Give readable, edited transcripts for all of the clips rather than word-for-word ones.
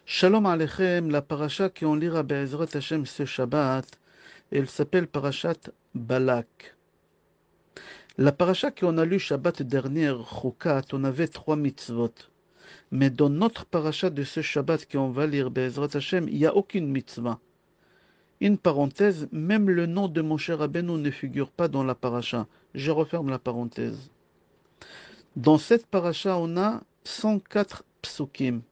Shalom Aleichem, la paracha qu'on lira Be'ezrat Hashem ce Shabbat, elle s'appelle Parashat Balak. La paracha qu'on a lue Shabbat dernier, Chukat, on avait 3 mitzvot. Mais dans notre paracha de ce Shabbat qu'on va lire Be'ezrat Hashem, il n'y a aucune mitzvah. Une parenthèse, même le nom de mon cher Rabbeinu ne figure pas dans la paracha. Je referme la parenthèse. Dans cette paracha, on a 104 psukim.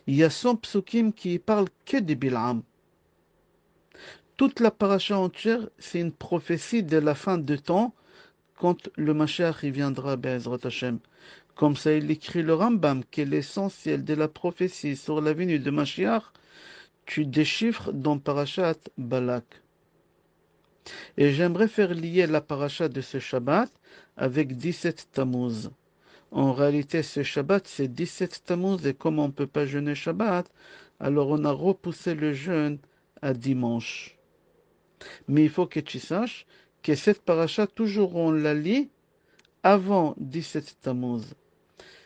Il y a 100 psukim qui parlent que de Bil'am. Toute la paracha entière, c'est une prophétie de la fin de temps, quand le Mashiach y viendra, Be'ezrat Hashem. Comme ça, il écrit le Rambam, que l'essentiel de la prophétie sur la venue de Mashiach, tu déchiffres dans Parashat Balak. Et j'aimerais faire lier la paracha de ce Shabbat avec 17 Tammuz. En réalité, ce Shabbat, c'est 17 Tammuz, et comme on ne peut pas jeûner Shabbat, alors on a repoussé le jeûne à dimanche. Mais il faut que tu saches que cette paracha, toujours on la lit avant 17 Tammuz.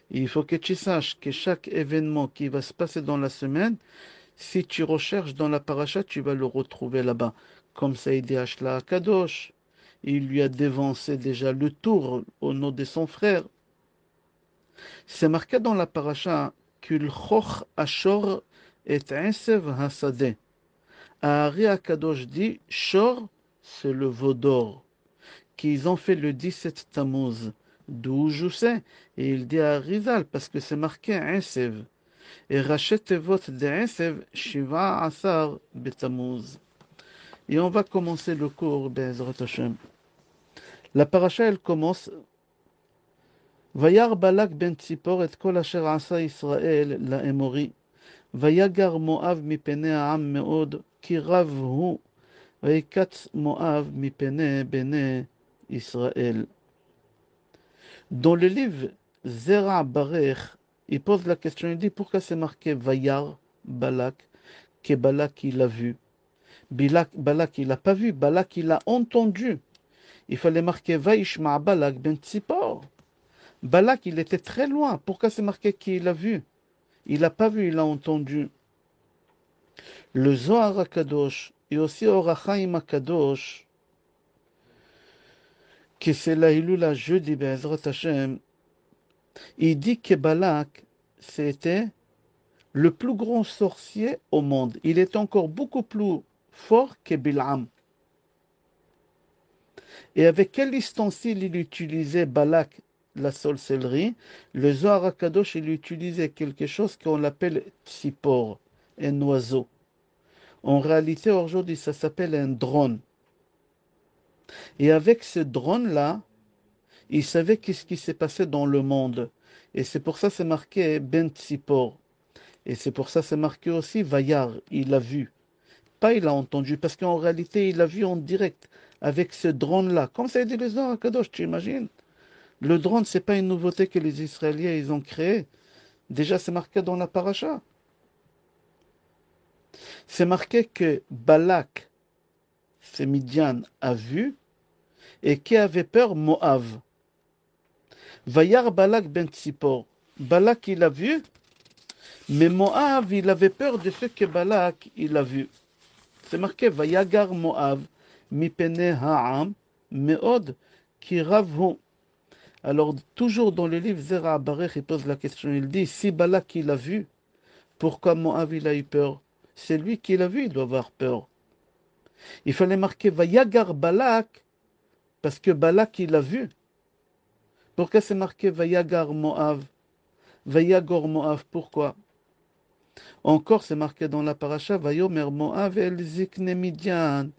Et il faut que tu saches que chaque événement qui va se passer dans la semaine, si tu recherches dans la paracha, tu vas le retrouver là-bas. Comme ça, il dit Ashla Kadosh. Il lui a dévancé déjà le tour au nom de son frère. C'est marqué dans la paracha Kul Choch Ashor et Insev Hasadeh. Ari Akadosh dit Shor, c'est le veau d'or, qu'ils ont fait le 17 Tammuz. D'où je sais. Et il dit à Rizal, parce que c'est marqué Insev. Et Rachet Tevot de Insev, Shiva Asar Betamuz. Et on va commencer le cours Be'ezrat Hashem. La paracha, elle commence Vayar Balak ben Tzipor et kol asher asa Israël la Emori. Vayagar Moav mipene העם מאוד, כי רב הוא, ויקץ מואב מפני בני ישראל. Dans le livre Zera Barech, il pose la question, il dit pourquoi c'est marqué Vayar Balak, que Balak il a vu. Balak il n'a pas vu, Balak il a entendu. Il fallait marquer Vaishma Balak ben Tzipor. Balak il était très loin, pourquoi c'est marqué qu'il a vu? Il n'a pas vu, il a entendu. Le Zohar HaKadosh et aussi Or HaChaim HaKadosh, que c'est la Hilula jeudi Be'ezrat Hashem, il dit que Balak, c'était le plus grand sorcier au monde. Il est encore beaucoup plus fort que Bil'am. Et avec quel ustensile il utilisait Balak la sorcellerie? Le Zohar HaKadosh, il utilisait quelque chose qu'on appelle tzipor, un oiseau. En réalité, aujourd'hui, ça s'appelle un drone. Et avec ce drone-là, il savait qu'est-ce qui s'est passé dans le monde. Et c'est pour ça que c'est marqué Ben Tzipor. Et c'est pour ça que c'est marqué aussi Vayar, il a vu. Pas il a entendu, parce qu'en réalité, il a vu en direct avec ce drone-là. Comme ça a dit les Zohar HaKadosh, tu imagines? Le drone, c'est pas une nouveauté que les Israéliens ils ont créée. Déjà, c'est marqué dans la paracha. C'est marqué que Balak, c'est Midian, a vu, et qui avait peur, Moab. Vayar Balak ben Tzipor. Balak, il a vu, mais Moab, il avait peur de ce que Balak, il a vu. C'est marqué Vayagar Moab, mipene ha'am, meod, ki ravhu. Alors, toujours dans le livre Zera Barech, il pose la question, il dit, si Balak, il a vu, pourquoi Moab, il a eu peur? C'est lui qui l'a vu, il doit avoir peur. Il fallait marquer Vayagar Balak, parce que Balak, il a vu. Pourquoi c'est marqué Vayagar Moab? Vayagor Moab, pourquoi? Encore, c'est marqué dans la paracha, Vayomer Moab el Zikne Midian,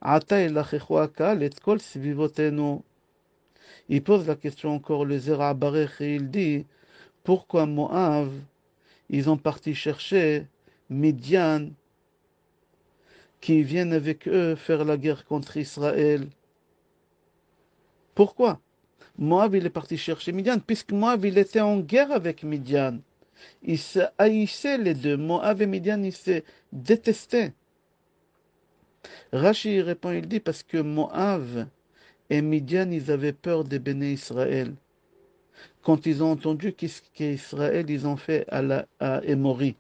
Ata el Achechu Akal et Kol Svivotenu. Il pose la question encore, le Zera Barech, et il dit, pourquoi Moab, ils ont parti chercher Midian, qui viennent avec eux faire la guerre contre Israël? Pourquoi? Moab, il est parti chercher Midian, puisque Moab, il était en guerre avec Midian. Ils se haïssaient les deux. Moab et Midian, ils se détestaient. Rashi répond, il dit, parce que Moab et Midian, ils avaient peur des béné Israël. Quand ils ont entendu qu'Israël, ils ont fait à Émori.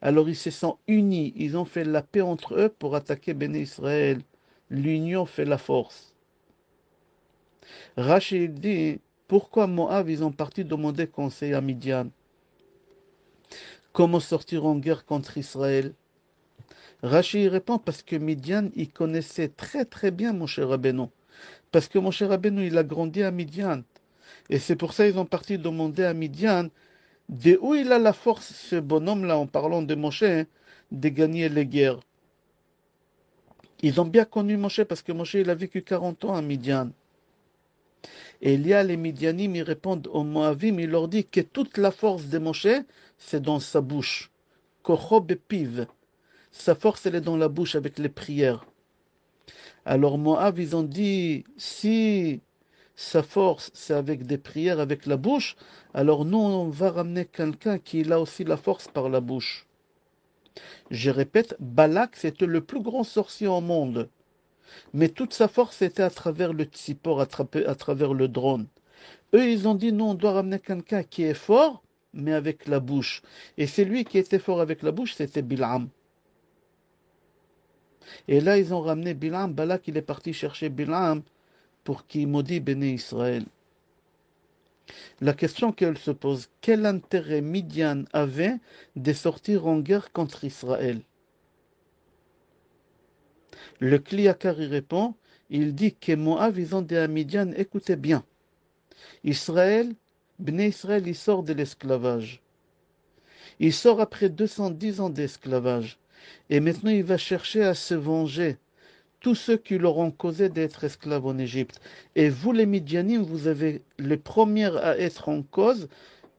Alors ils se sont unis, ils ont fait la paix entre eux pour attaquer Béné Israël. L'union fait la force. Rachid dit, pourquoi Moab, ils ont parti demander conseil à Midian? Comment sortir en guerre contre Israël? Rachid répond parce que Midian, il connaissait très très bien mon cher Rabbeinu. Parce que mon cher Rabbeinu, il a grandi à Midian. Et c'est pour ça qu'ils ont parti demander à Midian de où il a la force, ce bonhomme-là, en parlant de Moshe, de gagner les guerres. Ils ont bien connu Moshe parce que Moshe, il a vécu 40 ans à Midian. Et il y a les Midianim, ils répondent aux Moavim, il leur dit que toute la force de Moshe, c'est dans sa bouche. Kocho bepiv. Sa force, elle est dans la bouche avec les prières. Alors Moab, ils ont dit, si sa force, c'est avec des prières, avec la bouche, alors nous, on va ramener quelqu'un qui a aussi la force par la bouche. Je répète, Balak, c'était le plus grand sorcier au monde. Mais toute sa force était à travers le tzipor, à travers le drone. Eux, ils ont dit, non, on doit ramener quelqu'un qui est fort, mais avec la bouche. Et c'est lui qui était fort avec la bouche, c'était Bil'am. Et là, ils ont ramené Bil'am. Balak, il est parti chercher Bil'am pour qu'il maudit Béné Israël. La question qu'elle se pose, quel intérêt Midian avait de sortir en guerre contre Israël? Le Kliakar y répond, il dit que Moab, ils ont dit à Midian, écoutez bien, Israël, Béné Israël, il sort de l'esclavage. Il sort après 210 ans d'esclavage. Et maintenant, il va chercher à se venger. Tous ceux qui leur ont causé d'être esclaves en Égypte. Et vous, les Midianim, vous avez les premiers à être en cause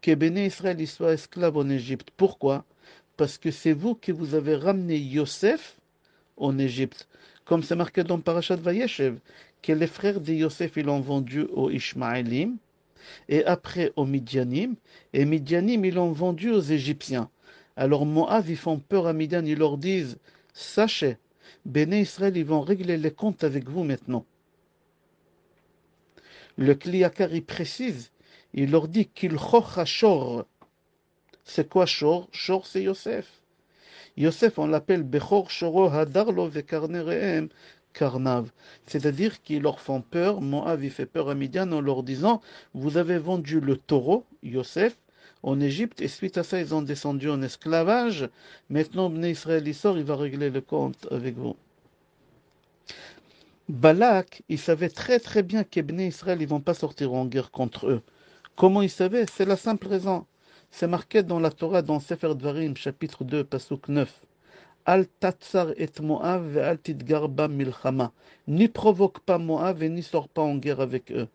que Béné Israël y soit esclave en Égypte. Pourquoi? Parce que c'est vous qui vous avez ramené Yosef en Égypte. Comme c'est marqué dans Parashat Vayeshev, que les frères de Yosef, ils l'ont vendu aux Ishmaélim, et après aux Midianim, et Midianim, ils l'ont vendu aux Égyptiens. Alors Moab, ils font peur à Midian, ils leur disent, sachez, Béné Israël, ils vont régler les comptes avec vous maintenant. Le Kliakar, il précise, il leur dit qu'il chocha shor. C'est quoi shor? Shor, c'est Yosef. Yosef, on l'appelle Bechor Shoro Hadarlo Vekarnereem Karnav. C'est-à-dire qu'ils leur font peur. Moab, il fait peur à Midian en leur disant, vous avez vendu le taureau, Yosef, en Égypte, et suite à ça, ils ont descendu en esclavage. Maintenant, Bnei Israël, il sort, il va régler le compte avec vous. Balak, il savait très très bien que Bnei Israël, ils vont pas sortir en guerre contre eux. Comment il savait? C'est la simple raison. C'est marqué dans la Torah, dans Sefer Dvarim, chapitre 2, pasuk 9. Al tatsar et Moab ve al tidgar ba milchama. Ni provoque pas Moab et ni sort pas en guerre avec eux.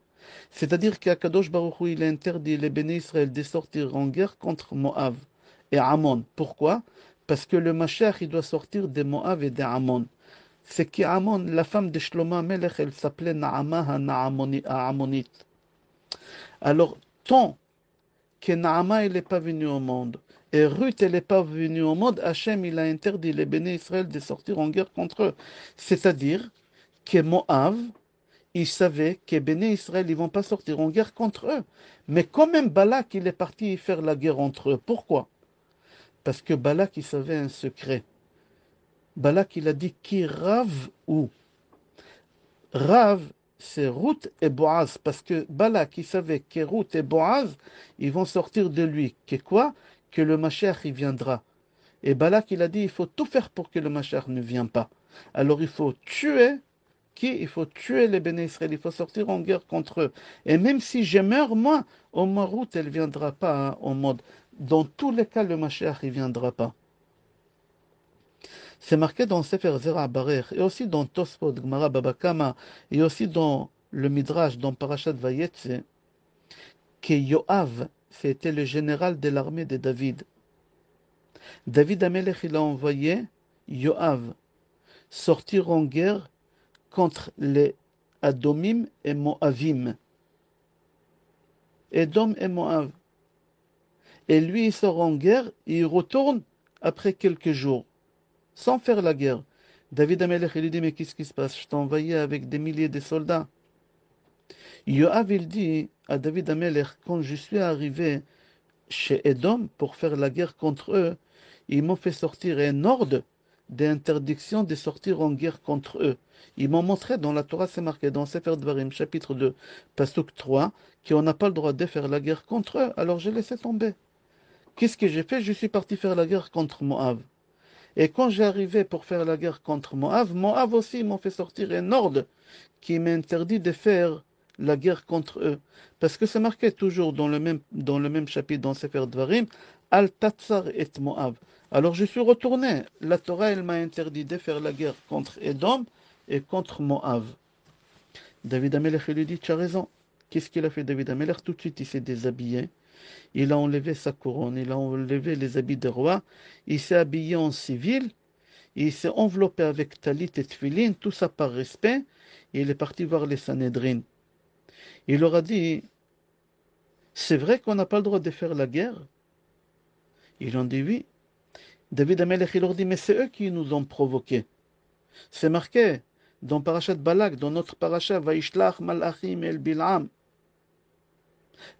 C'est-à-dire qu'Akadosh Baruch Hu, il interdit les béné Israël de sortir en guerre contre Moab et Ammon. Pourquoi? Parce que le Mashiach, il doit sortir de Moab et d'Ammon. C'est qu'Ammon, la femme de Shlomo Melech, elle s'appelait Naama Ammonite. Alors, tant que Naama, elle n'est pas venue au monde, et Ruth, elle n'est pas venue au monde, Hachem, il a interdit les béné Israël de sortir en guerre contre eux. C'est-à-dire que Moab, il savait que béné Israël, ils ne vont pas sortir en guerre contre eux. Mais quand même, Balak, il est parti faire la guerre entre eux. Pourquoi? Parce que Balak, il savait un secret. Balak, il a dit qui Rav ou Rav, c'est Ruth et Boaz, parce que Balak, il savait que Ruth et Boaz, ils vont sortir de lui. Que quoi? Que le Mashiach, il viendra. Et Balak, il a dit, il faut tout faire pour que le Mashiach ne vienne pas. Alors il faut tuer qui? Il faut tuer les Béné Israël, il faut sortir en guerre contre eux. Et même si je meurs, moi, au moins Ruth, elle ne viendra pas en mode. Dans tous les cas, le Mashiach, il ne viendra pas. C'est marqué dans Sefer Zera Barer, et aussi dans Tosfot, Gemara Baba Kama, et aussi dans le Midrash, dans Parashat Vayetze, que Yoav, c'était le général de l'armée de David. David Amelech, il a envoyé Yoav sortir en guerre contre les Adomim et Moavim. Edom et Moav. Et lui, il sort en guerre, et il retourne après quelques jours, sans faire la guerre. David Amelech, il lui dit, mais qu'est-ce qui se passe? Je t'ai envoyé avec des milliers de soldats. Yoav, il dit à David Amelech, quand je suis arrivé chez Édom pour faire la guerre contre eux. Ils m'ont fait sortir un ordre d'interdiction de sortir en guerre contre eux. Ils m'ont montré dans la Torah, c'est marqué dans Sefer Dvarim, chapitre 2, Pasuk 3, qu'on n'a pas le droit de faire la guerre contre eux. Alors j'ai laissé tomber. Qu'est-ce que j'ai fait? Je suis parti faire la guerre contre Moab. Et quand j'ai arrivé pour faire la guerre contre Moab, Moab aussi m'ont fait sortir un ordre qui m'interdit de faire la guerre contre eux. Parce que c'est marqué toujours dans le même chapitre, dans Sefer Dvarim, Al Tatsar et Moab. Alors je suis retourné. La Torah, elle m'a interdit de faire la guerre contre Édom et contre Moab. David Amelech, il lui dit, tu as raison. Qu'est-ce qu'il a fait, David Amelech? Tout de suite, il s'est déshabillé. Il a enlevé sa couronne, il a enlevé les habits de roi. Il s'est habillé en civil. Il s'est enveloppé avec talit et tfilin, tout ça par respect. Et il est parti voir les Sanhédrin. Il leur a dit, c'est vrai qu'on n'a pas le droit de faire la guerre? Ils ont dit oui. David Amelech, il leur dit, mais c'est eux qui nous ont provoqués. C'est marqué dans Parashat Balak, dans notre parasha, Vaishlach Malachim el Bil'am,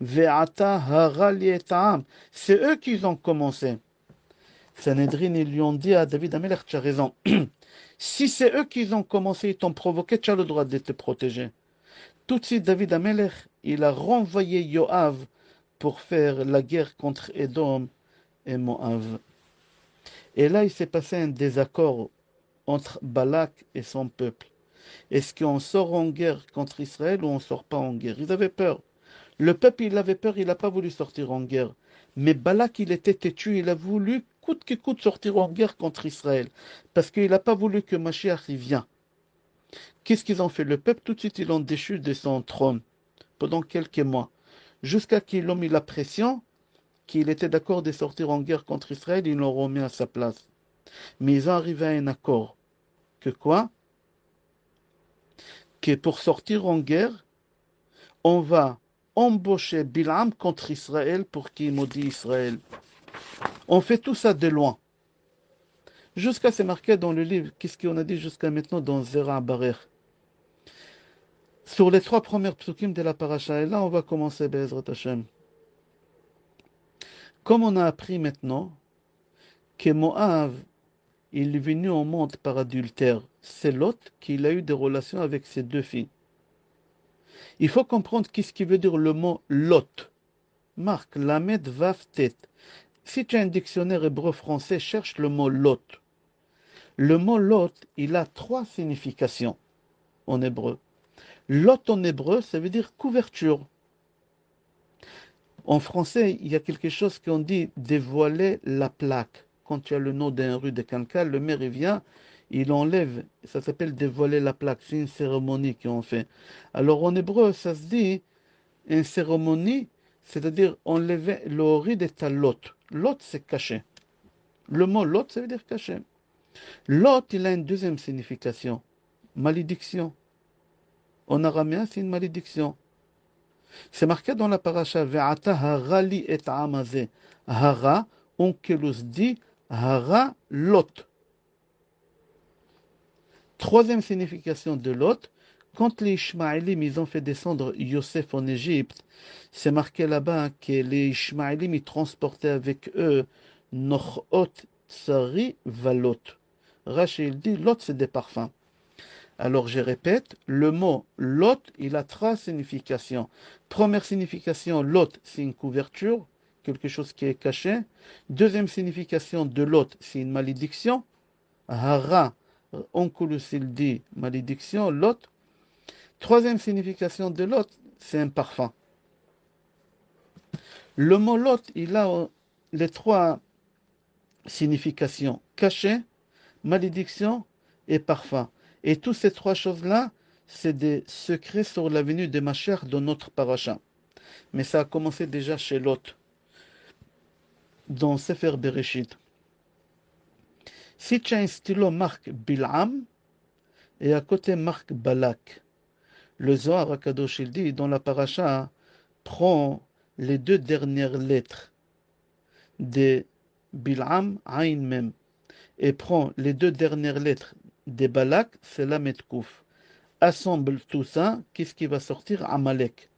Ve'ata hara li et ha'am. C'est eux qui ont commencé. Sanhédrin, ils lui ont dit à David Amelech, tu as raison. Si c'est eux qui ont commencé, ils t'ont provoqué, tu as le droit de te protéger. Tout de suite, David Amelech, il a renvoyé Yoav pour faire la guerre contre Édom et Moab. Et là, il s'est passé un désaccord entre Balak et son peuple. Est-ce qu'on sort en guerre contre Israël ou on ne sort pas en guerre? Ils avaient peur. Le peuple, il avait peur, il n'a pas voulu sortir en guerre. Mais Balak, il était têtu, il a voulu coûte que coûte sortir en guerre contre Israël. Parce qu'il n'a pas voulu que Mashiach y vienne. Qu'est-ce qu'ils ont fait? Le peuple, tout de suite, ils l'ont déchu de son trône pendant quelques mois. Jusqu'à qu'ils l'ont mis la pression, qu'il était d'accord de sortir en guerre contre Israël, ils l'ont remis à sa place. Mais ils ont arrivé à un accord. Que quoi? Que pour sortir en guerre, on va embaucher Bilam contre Israël pour qu'il maudit Israël. On fait tout ça de loin. Jusqu'à, c'est marqué dans le livre, qu'est-ce qu'on a dit jusqu'à maintenant dans Zera Barer. Sur les 3 premières psukim de la paracha, et là on va commencer Be'ezrat Hashem. Comme on a appris maintenant que Moab, il est venu au monde par adultère, c'est Lot qui a eu des relations avec ses 2 filles. Il faut comprendre qu'est-ce qui veut dire le mot Lot. Marc, Lamed Vav Tet. Si tu as un dictionnaire hébreu-français, cherche le mot Lot. Le mot Lot, il a 3 significations en hébreu. Lot en hébreu, ça veut dire couverture. En français, il y a quelque chose qu'on dit dévoiler la plaque. Quand tu as le nom d'un rue de quelqu'un, le maire il vient, il enlève, ça s'appelle dévoiler la plaque. C'est une cérémonie qu'on fait. Alors en hébreu, ça se dit une cérémonie, c'est-à-dire enlever le riz de ta lot. Lot, c'est caché. Le mot lot, ça veut dire caché. Lot, il a une deuxième signification. Malédiction. En araméen, c'est une malédiction. C'est marqué dans la paracha Ve'ata hara li et amazé. Hara, onkelos dit hara lot. Troisième signification de Lot, quand les Ishmaélim ils ont fait descendre Yosef en Égypte, c'est marqué là-bas que les Ishmaélim ils transportaient avec eux Nochot Tsari Valot. Rachel il dit Lot c'est des parfums. Alors je répète, le mot Lot il a 3 significations. Première signification, Lot c'est une couverture, quelque chose qui est caché. Deuxième signification de Lot c'est une malédiction. Hara, onkulus il dit malédiction, Lot. Troisième signification de Lot, c'est un parfum. Le mot Lot, il a les 3 significations, caché, malédiction et parfum. Et toutes ces 3 choses-là, c'est des secrets sur la venue de Mashiach dans notre paracha. Mais ça a commencé déjà chez Lot, dans Sefer Bereshit. Si tu as un stylo marque Bil'am, et à côté marque Balak, le Zohar HaKadosh il dit dans la paracha, prend les 2 dernières lettres de Bil'am, Ain Mem, et prend les 2 dernières lettres de Balak, c'est Lamed Kouf. Assemble tout ça, qu'est-ce qui va sortir? Amalek.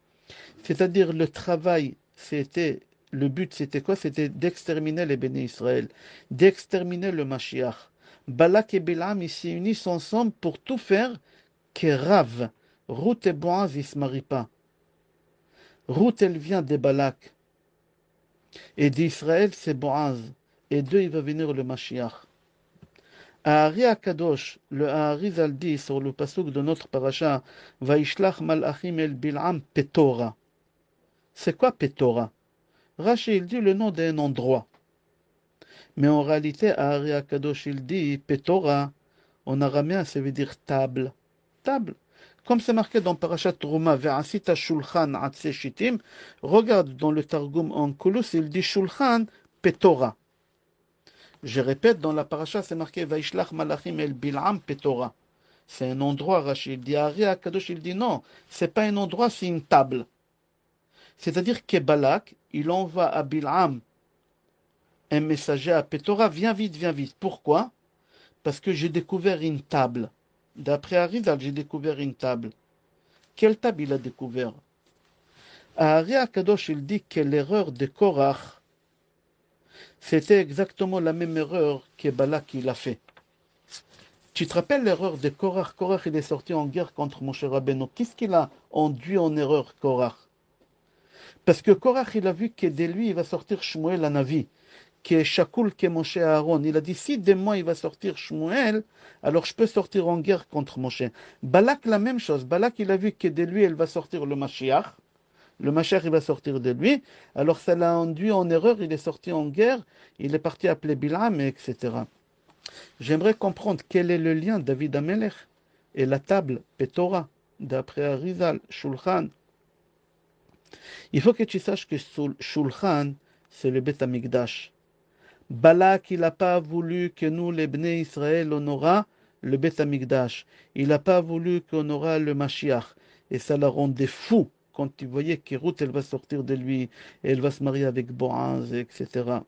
C'est-à-dire le travail, c'était Le but, c'était quoi? C'était d'exterminer les bénis Israël, d'exterminer le Mashiach. Balak et Bilam, ils s'unissent ensemble pour tout faire que Rav. Ruth et Boaz, ils ne se marient pas. Ruth, elle vient des Balak. Et d'Israël, c'est Boaz. Et d'eux, il va venir le Mashiach. Ahari Akadosh, le Aharizal dit sur le pasuk de notre paracha, Vaishlach malachim el Bil'am Petora. C'est quoi Petora? Rashi, il dit le nom d'un endroit. Mais en réalité, Ahari Akadosh, il dit Petora, en araméen, ça veut dire table. Table. Comme c'est marqué dans Parashat Truma, Ve'asita Shulchan Atse Shitim, regarde dans le Targum en Kulus, il dit Shulchan Petora. Je répète, dans la paracha, c'est marqué Vaishlach Malachim el Bil'am Petora. C'est un endroit, Rachid. Il dit Ahari Akadosh, il dit non, c'est pas un endroit, c'est une table. C'est-à-dire que Balak, il envoie à Bil'am un messager à Petora, viens vite, viens vite. Pourquoi? Parce que j'ai découvert une table. D'après Arizal, j'ai découvert une table. Quelle table il a découvert? Ahari Akadosh, il dit que l'erreur de Korach, c'était exactement la même erreur que Balak il a fait. Tu te rappelles l'erreur de Korach? Korach, il est sorti en guerre contre Moshe Rabbeinu. Qu'est-ce qu'il a enduit en erreur, Korach? Parce que Korach, il a vu que de lui, il va sortir Shmuel Hanavi, qui est Shakoul, qui est Moshe Aaron. Il a dit, si de moi, il va sortir Shmuel, alors je peux sortir en guerre contre Moshe. Balak, la même chose. Balak, il a vu que de lui, il va sortir le Mashiach. Le Mashiach, il va sortir de lui. Alors ça l'a enduit en erreur. Il est sorti en guerre. Il est parti appeler Bilam, etc. J'aimerais comprendre quel est le lien David Amelech et la table Petora, d'après Arizal, Shulchan. Il faut que tu saches que Shulchan, c'est le Beth Amikdash. Balak, il n'a pas voulu que nous, les Bnei Israël, on aura le Beth Amikdash. Il n'a pas voulu qu'on aura le Mashiach. Et ça la rendait fou quand il voyait que Ruth, elle va sortir de lui, et elle va se marier avec Boaz, etc.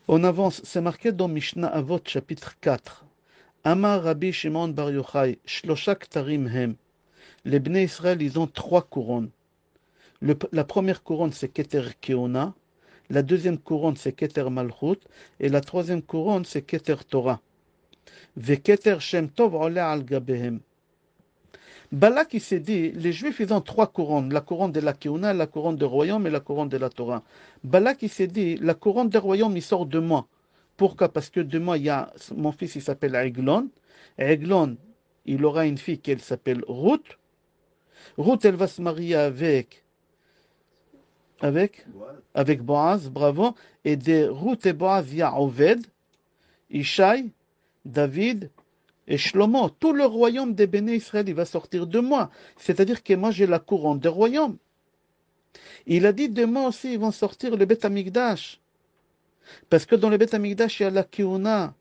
On avance, c'est marqué dans Mishnah Avot, chapitre 4. Amar Rabbi Shimon Bar Yochai, Shlosha Ktarim Hem. Les Bnei Israël, ils ont 3 couronnes. La première couronne, c'est Keter Keona. La deuxième couronne, c'est Keter Malchut. Et la troisième couronne, c'est Keter Torah. Ve Keter Shem Tov Ole al Gabehem. Balak, il s'est dit, les Juifs, ils ont 3 couronnes. La couronne de la Keuna, la couronne de royaume et la couronne de la Torah. Balak, il s'est dit, la couronne de royaume, il sort de moi. Pourquoi? Parce que de moi, il y a mon fils, il s'appelle Eglon. Eglon, il aura une fille qui s'appelle Ruth. Ruth, elle va se marier avec Boaz, bravo. Et de Ruth et Boaz, il y a Oved, Ishaï, David et Shlomo. Tout le royaume des Béné Israël, il va sortir de moi. C'est-à-dire que moi, j'ai la couronne des royaumes. Il a dit de moi aussi, ils vont sortir le Beth Amikdash. Parce que dans le Beth Amikdash, il y a la Kiouna.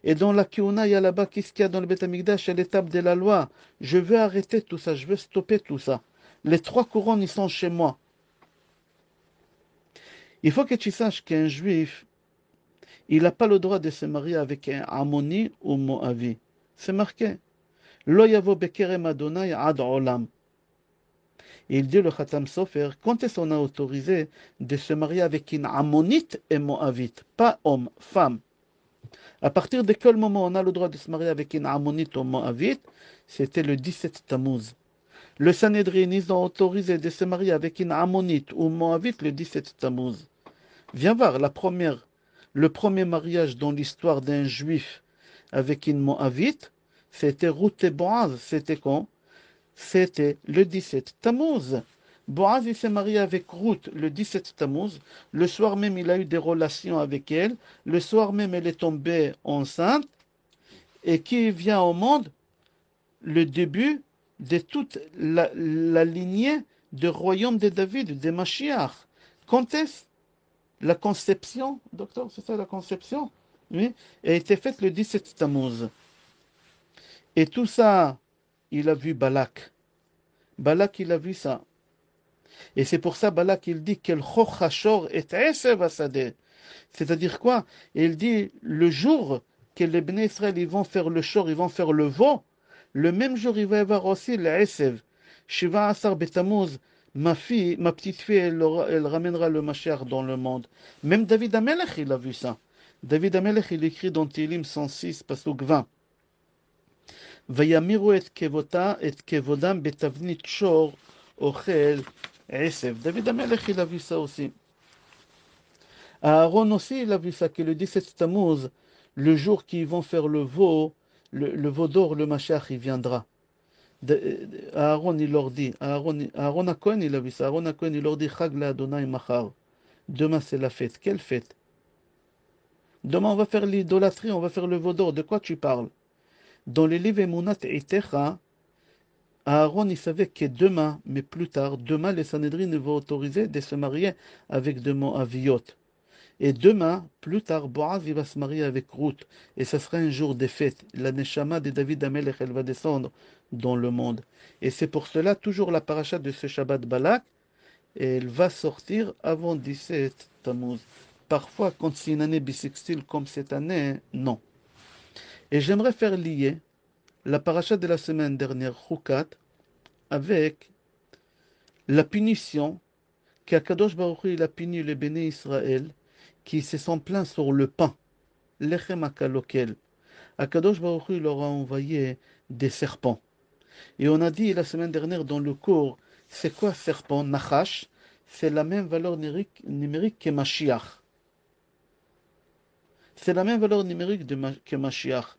Et dans la Kiouna, il y a là-bas, qu'est-ce qu'il y a dans le Beth Amikdash? Il y a l'étape de la loi. Je veux arrêter tout ça, je veux stopper tout ça. Les 3 couronnes, ils sont chez moi. Il faut que tu saches qu'un juif, il n'a pas le droit de se marier avec un Ammoni ou Moavi. C'est marqué. Lo yavo bekerem Adonai ad olam. Il dit le Khatam Sofer, quand est-ce qu'on a autorisé de se marier avec une Ammonite et Moavite? Pas homme, femme. À partir de quel moment on a le droit de se marier avec une Ammonite ou Moavite? C'était le 17 Tammuz. Le Sanhedrin, ils ont autorisé de se marier avec une Ammonite ou Moavite le 17 Tammuz. Viens voir, le premier mariage dans l'histoire d'un juif avec une Moavite, c'était Ruth et Boaz. C'était quand? C'était le 17 Tammuz. Boaz il s'est marié avec Ruth le 17 Tammuz. Le soir même, il a eu des relations avec elle. Le soir même, elle est tombée enceinte. Et qui vient au monde? Le début de toute la lignée du royaume de David, de Mashiach. Quand est-ce? La conception, docteur, c'est ça la conception? Oui, a été faite le 17 Tammuz. Et tout ça, il a vu Balak. Balak, il a vu ça. Et c'est pour ça, Balak, il dit qu'elle chochachor et asadeh. C'est-à-dire quoi? Il dit, le jour que les Bnei Israël, ils vont faire le shor, ils vont faire le veau, le même jour, il va y avoir aussi le esev. Shiva Asar Betamuz, Ma fille, ma petite fille, elle ramènera le Mashiach dans le monde. Même David Amelech, il a vu ça. David Amelech, il écrit dans Télim 106, pasuk 20. וימירו את כבודם בתבנית שור אוכל עשב. דוד המלך il a vu ça aussi. Aaron aussi il a vu ça, que le 17 Tammuz, le jour qu'ils vont faire le veau, le veau d'or, le Mashiach, il viendra. Aaron il leur dit, Aaron a Cohen il a vu ça, Aaron a Cohen il leur dit, Chag la Adonai Machar. Demain c'est la fête. Quelle fête? Demain on va faire l'idolâtrie, on va faire le veau d'or. De quoi tu parles? Dans les livres Emunat Eitecha, Aaron, il savait que demain, mais plus tard, demain, les Sanhedrin vont autoriser de se marier avec des Moaviot. Et demain, plus tard, Boaz, il va se marier avec Ruth. Et ça sera un jour de fête. La Neshama de David Amelech, elle va descendre dans le monde. Et c'est pour cela, toujours la paracha de ce Shabbat Balak, elle va sortir avant 17 Tammuz. Parfois, quand c'est une année bissextile comme cette année, non. Et j'aimerais faire lier la paracha de la semaine dernière, Chukat, avec la punition qu'Akadosh Baruch Hu, il a puni les béné Israël qui se sont plaints sur le pain, lechem akalokel. Akadosh Baruch Hu, il leur a envoyé des serpents. Et on a dit la semaine dernière dans le cours, c'est quoi serpent? Nachash, c'est la même valeur numérique que Mashiach. C'est la même valeur numérique que Mashiach.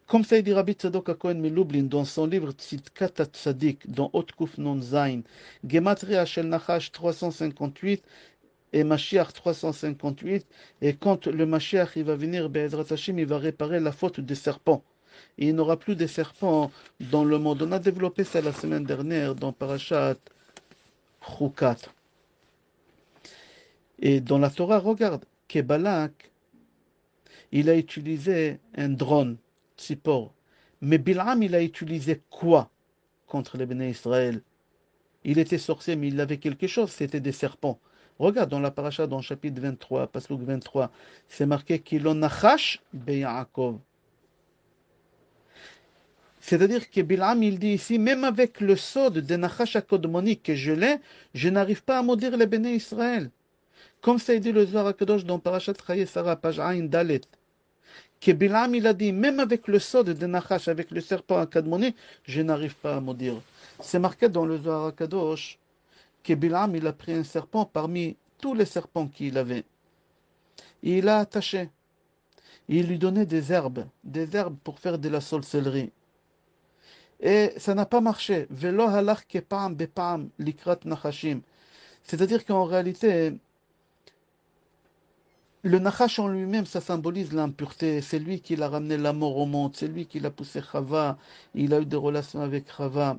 Comme ça dit Rabbi Tzadok HaKohen Milublin dans son livre Tzidkat HaTzadik, dans Hot Kuf Non Zain, Gematria Shel Nachash 358 et Mashiach 358, et quand le Mashiach il va venir, Be'ezrat Hashem, il va réparer la faute des serpents. Et il n'aura plus de serpents dans le monde. On a développé ça la semaine dernière dans Parashat Chukat. Et dans la Torah, regarde, que Balak, il a utilisé un drone, Tzipor. Mais Bil'am, il a utilisé quoi contre les Béné Israël? Il était sorcier, mais il avait quelque chose, c'était des serpents. Regarde dans la paracha, dans le chapitre 23, pasuk 23, c'est marqué qu'il en nachash be'Yaakov. C'est-à-dire que Bil'am, il dit ici, même avec le sod de Nachash HaKodmoni que je l'ai, je n'arrive pas à maudire les Béné Israël. Comme ça dit le Zohar HaKadosh dans Parashat Chaye Sarah, page Ayin Dalet. Que Bil'am, il a dit, même avec le sod de Nachash, avec le serpent HaKodmoni, je n'arrive pas à maudire. C'est marqué dans le Zohar HaKadosh que Bil'am, il a pris un serpent parmi tous les serpents qu'il avait. Et il l'a attaché. Il lui donnait des herbes pour faire de la sorcellerie. Et ça n'a pas marché. Velo halach kepam bepam likrat nachashim. C'est-à-dire qu'en réalité, le nachash en lui-même, ça symbolise l'impureté. C'est lui qui l'a ramené la mort au monde. C'est lui qui l'a poussé Chava. Il a eu des relations avec Chava.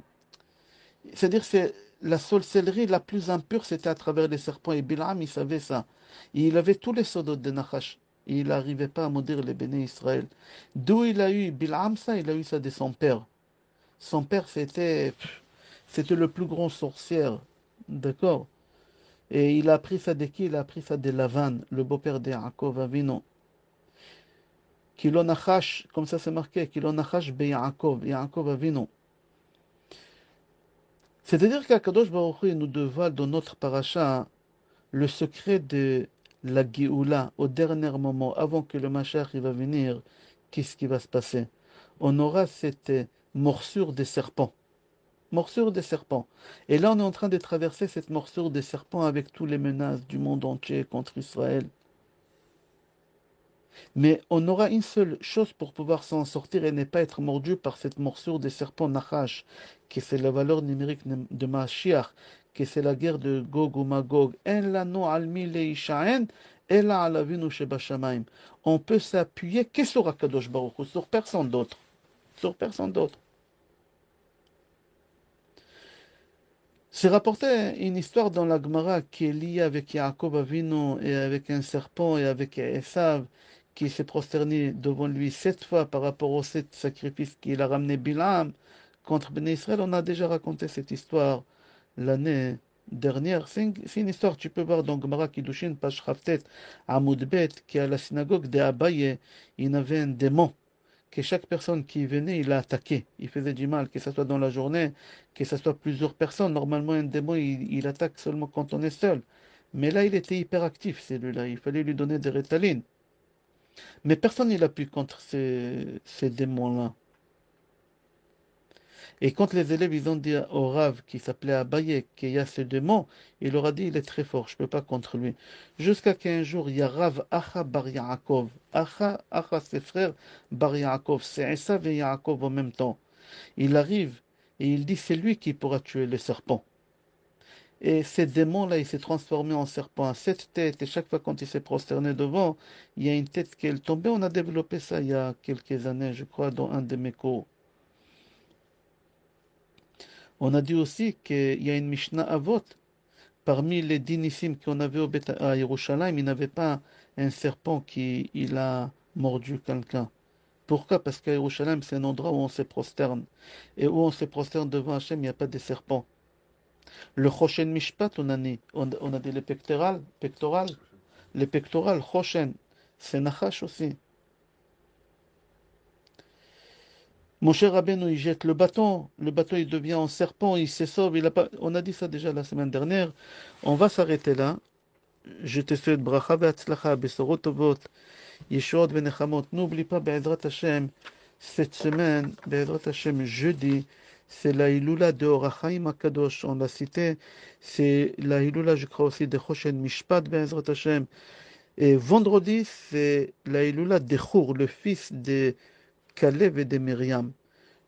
C'est-à-dire que c'est la sorcellerie la plus impure, c'était à travers les serpents. Et Bil'am, il savait ça. Et il avait tous les sodots de Nachash. Et il n'arrivait pas à maudire les béné Israël. D'où il a eu Bil'am ça? Il a eu ça de son père. Son père, c'était le plus grand sorcier. D'accord? Et il a appris ça de qui? Il a appris ça de Lavan, le beau-père de Yaakov Avinu. Kilo Nachash, comme ça c'est marqué, Kilo Nachash be Yaakov, Yaakov Avinu. C'est-à-dire qu'Akadosh Baruch Hu nous dévoile dans notre paracha le secret de la Géoula au dernier moment, avant que le Mashiach va venir. Qu'est-ce qui va se passer? On aura cette morsure des serpents. Morsure des serpents. Et là, on est en train de traverser cette morsure des serpents avec toutes les menaces du monde entier contre Israël. Mais on aura une seule chose pour pouvoir s'en sortir et ne pas être mordu par cette morsure des serpents Nachash, que c'est la valeur numérique de Mashiach, que c'est la guerre de Gog ou Magog. On peut s'appuyer que sur Akadosh Baruch Hu, sur personne d'autre. Sur personne d'autre. C'est rapporté une histoire dans la Gemara qui est liée avec Yaakov Avinu et avec un serpent et avec Esav qui s'est prosterné devant lui 7 fois par rapport aux 7 sacrifices qu'il a ramené Bilam contre Béné Israël. On a déjà raconté cette histoire l'année dernière. C'est une histoire, tu peux voir dans Gemara Kiddushin, page Chavtet, Amoud Bet, qui à la synagogue d'Abaye, il y avait un démon que chaque personne qui venait, il a attaqué. Il faisait du mal, que ce soit dans la journée, que ce soit plusieurs personnes. Normalement, un démon, il attaque seulement quand on est seul. Mais là, il était hyperactif, celui-là. Il fallait lui donner des rétalines. Mais personne n'a pu contre ces démons-là. Et quand les élèves ils ont dit au Rav qui s'appelait Abaye qu'il y a ce démon, il leur a dit il est très fort, je ne peux pas contre lui. Jusqu'à qu'un jour, il y a Rav Acha Bar Yaakov. Acha ses frères Bar Yaakov. C'est Esav et Yaakov en même temps. Il arrive et il dit c'est lui qui pourra tuer le serpent. Et ce démon-là, il s'est transformé en serpent à 7 têtes. Et chaque fois quand il s'est prosterné devant, il y a une tête qui est tombée. On a développé ça il y a quelques années, je crois, dans un de mes cours. On a dit aussi qu'il y a une Mishnah Avot. Parmi les dinissim qu'on avait à Yerushalayim, il n'y avait pas un serpent qui il a mordu quelqu'un. Pourquoi? Parce qu'à Yerushalayim, c'est un endroit où on se prosterne. Et où on se prosterne devant Hachem, il n'y a pas de serpent. Le Choshen Mishpat, on a dit les pectorales, Choshen, c'est Nachash aussi. Mon cher Rabbeinu, il jette le bateau il devient en serpent, il se sauve, il a pas... On a dit ça déjà la semaine dernière. On va s'arrêter là. Je te souhaite bracha ve'atzlacha, besorot tovot, yeshuot ve'nechamot. N'oublie pas, Be'ezrat Hashem, cette semaine, Be'ezrat Hashem, jeudi, c'est la Hilula de Or HaChaim HaKadosh. On l'a cité. C'est la Hilula, je crois aussi, de Choshen Mishpat, Be'ezrat Hashem. Et vendredi, c'est la Hilula de Chour, le fils de Kalev et de Myriam.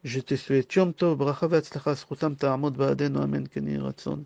Je te souhaite Yom Tov, bracha ve'atzlacha, zchutam ta'amod ba'adenu, amen, ken yeh ratzon.